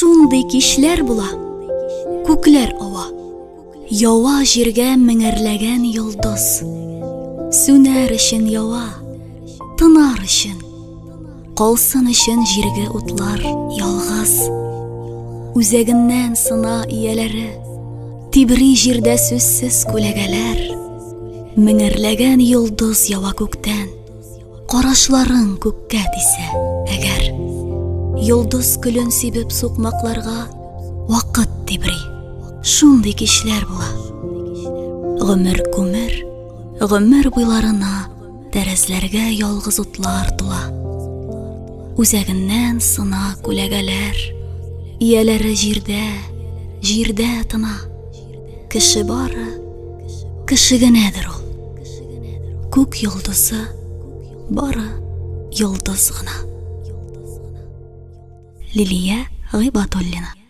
Шундый кичләр була, күкләр ава, ява җиргә меңәрләгән йолдыз. Сүнәр өчен ява, тынар өчен, калсын өчен җиргә утлар ялгыз. Үзәгеннән сына ияләре, тибри җирдә сүзсез күләгәләр. Меңәрләгән йолдыз ява күктән, карашларың күккә тисә әгәр. Йолдыз көлен сибеп сукмакларга вакыт тибри, шундый кичләр була. Гомер күмер, гомер буйларына тәрәзләргә ялгыз утлар тула. Үзәгеннән сына күләгәләр, ияләре җирдә тына. Кеше бары, кеше генәдер ул. Күк йолдызы бары йолдыз гына. Лилия Гыйбатуллина.